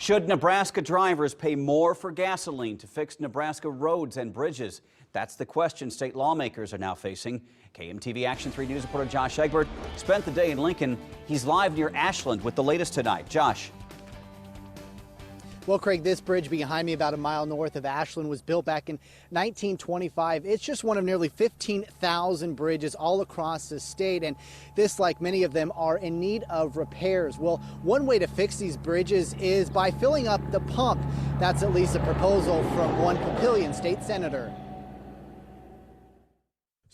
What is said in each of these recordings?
Should Nebraska drivers pay more for gasoline to fix Nebraska roads and bridges? That's the question state lawmakers are now facing. KMTV Action 3 News reporter Josh Egbert spent the day in Lincoln. He's live near Ashland with the latest tonight. Josh. Well, Craig, this bridge behind me about a mile north of Ashland was built back in 1925. It's just one of nearly 15,000 bridges all across the state, and this, like many of them, are in need of repairs. Well, one way to fix these bridges is by filling up the pump. That's at least a proposal from one Papillion state senator.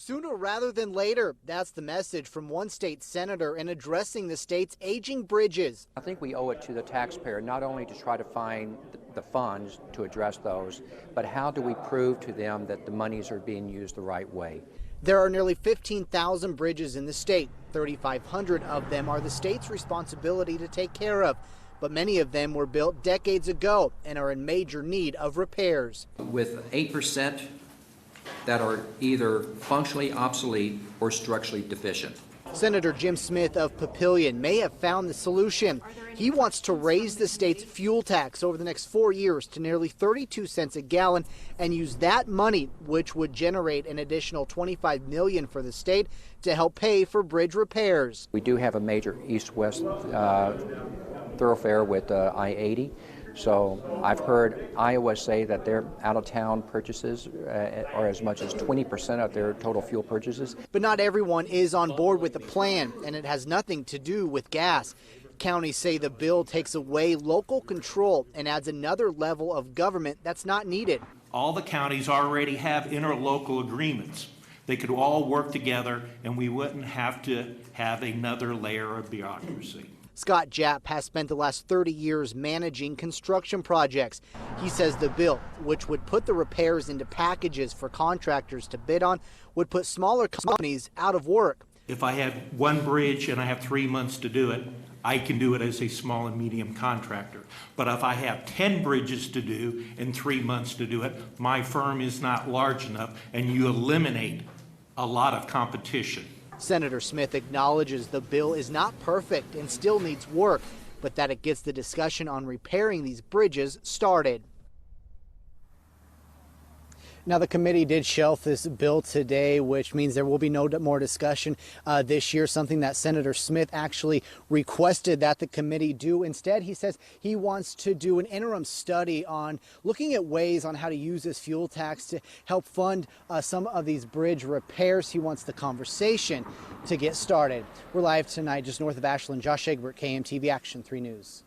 Sooner rather than later, that's the message from one state senator in addressing the state's aging bridges. I think we owe it to the taxpayer not only to try to find the funds to address those, but how do we prove to them that the monies are being used the right way? There are nearly 15,000 bridges in the state. 3,500 of them are the state's responsibility to take care of. But many of them were built decades ago and are in major need of repairs. With 8% that are either functionally obsolete or structurally deficient. Senator Jim Smith of Papillion may have found the solution. He wants to raise the state's fuel tax over the next 4 years to nearly 32 cents a gallon and use that money, which would generate an additional $25 million for the state, to help pay for bridge repairs. We do have a major east-west thoroughfare with I-80. So I've heard Iowa say that their out-of-town purchases are as much as 20% of their total fuel purchases. But not everyone is on board with the plan, and it has nothing to do with gas. Counties say the bill takes away local control and adds another level of government that's not needed. All the counties already have interlocal agreements. They could all work together, and we wouldn't have to have another layer of bureaucracy. Scott Japp has spent the last 30 years managing construction projects. He says the bill, which would put the repairs into packages for contractors to bid on, would put smaller companies out of work. If I have one bridge and I have 3 months to do it, I can do it as a small and medium contractor. But if I have 10 bridges to do and 3 months to do it, my firm is not large enough, and you eliminate a lot of competition. Senator Smith acknowledges the bill is not perfect and still needs work, but that it gets the discussion on repairing these bridges started. Now, the committee did shelf this bill today, which means there will be no more discussion this year, something that Senator Smith actually requested that the committee do. Instead, he says he wants to do an interim study on looking at ways on how to use this fuel tax to help fund some of these bridge repairs. He wants the conversation to get started. We're live tonight just north of Ashland. Josh Egbert, KMTV Action 3 News.